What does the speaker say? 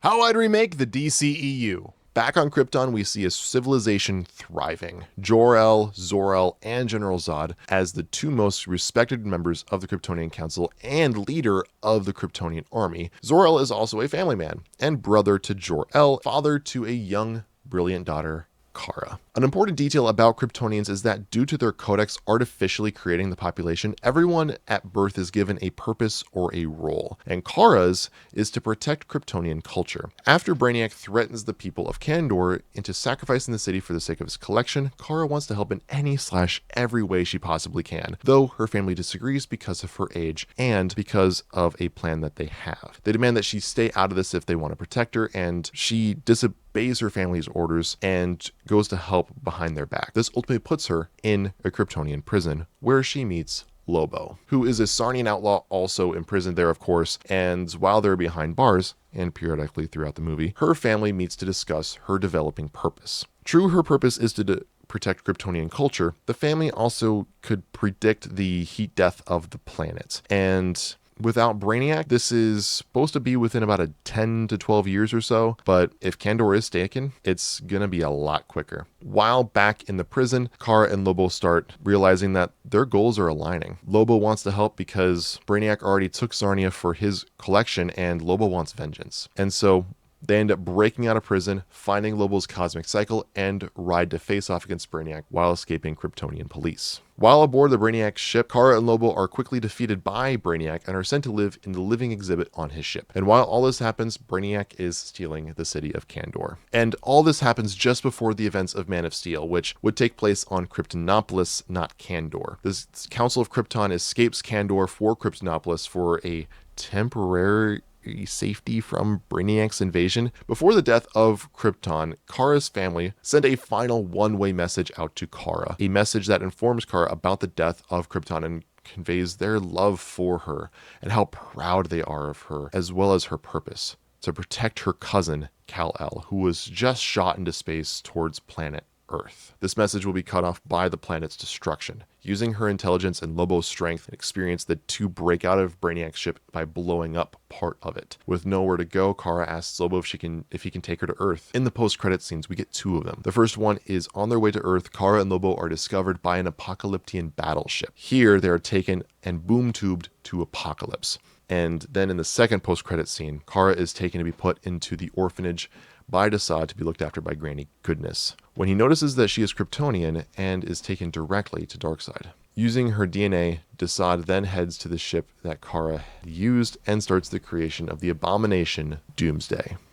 How I'd remake the DCEU. Back on Krypton, we see a civilization thriving. Jor-El, Zor-El, and General Zod as the two most respected members of the Kryptonian Council and leader of the Kryptonian army. Zor-El is also a family man and brother to Jor-El, father to a young, brilliant daughter, Kara. An important detail about Kryptonians is that due to their codex artificially creating the population, everyone at birth is given a purpose or a role, and Kara's is to protect Kryptonian culture. After Brainiac threatens the people of Kandor into sacrificing the city for the sake of his collection, Kara wants to help in any/every way she possibly can, though her family disagrees because of her age and because of a plan that they have. They demand that she stay out of this if they want to protect her, and she disobeys her family's orders and goes to help behind their back. This ultimately puts her in a Kryptonian prison where she meets Lobo, who is a Sarnian outlaw also imprisoned there, of course, and while they're behind bars, and periodically throughout the movie, her family meets to discuss her developing purpose. True, her purpose is to protect Kryptonian culture. The family also could predict the heat death of the planet, and without Brainiac, this is supposed to be within about a 10 to 12 years or so, but if Kandor is taken, it's gonna be a lot quicker. While back in the prison, Kara and Lobo start realizing that their goals are aligning. Lobo wants to help because Brainiac already took Sarnia for his collection, and Lobo wants vengeance. And so they end up breaking out of prison, finding Lobo's cosmic cycle, and ride to face off against Brainiac while escaping Kryptonian police. While aboard the Brainiac ship, Kara and Lobo are quickly defeated by Brainiac and are sent to live in the living exhibit on his ship. And while all this happens, Brainiac is stealing the city of Kandor. And all this happens just before the events of Man of Steel, which would take place on Kryptonopolis, not Kandor. This Council of Krypton escapes Kandor for Kryptonopolis for a temporary safety from Brainiac's invasion. Before the death of Krypton, Kara's family sent a final one-way message out to Kara, a message that informs Kara about the death of Krypton and conveys their love for her and how proud they are of her, as well as her purpose to protect her cousin, Kal-El, who was just shot into space towards planet Earth. This message will be cut off by the planet's destruction. Using her intelligence and Lobo's strength and experience, the two break out of Brainiac's ship by blowing up part of it. With nowhere to go, Kara asks Lobo if he can take her to Earth. In the post-credit scenes, we get two of them. The first one is on their way to Earth. Kara and Lobo are discovered by an apocalyptian battleship. Here, they are taken and boom-tubed to Apocalypse. And then in the second post-credit scene, Kara is taken to be put into the orphanage by Desaad to be looked after by Granny Goodness, when he notices that she is Kryptonian and is taken directly to Darkseid. Using her DNA, Desaad then heads to the ship that Kara used and starts the creation of the abomination Doomsday.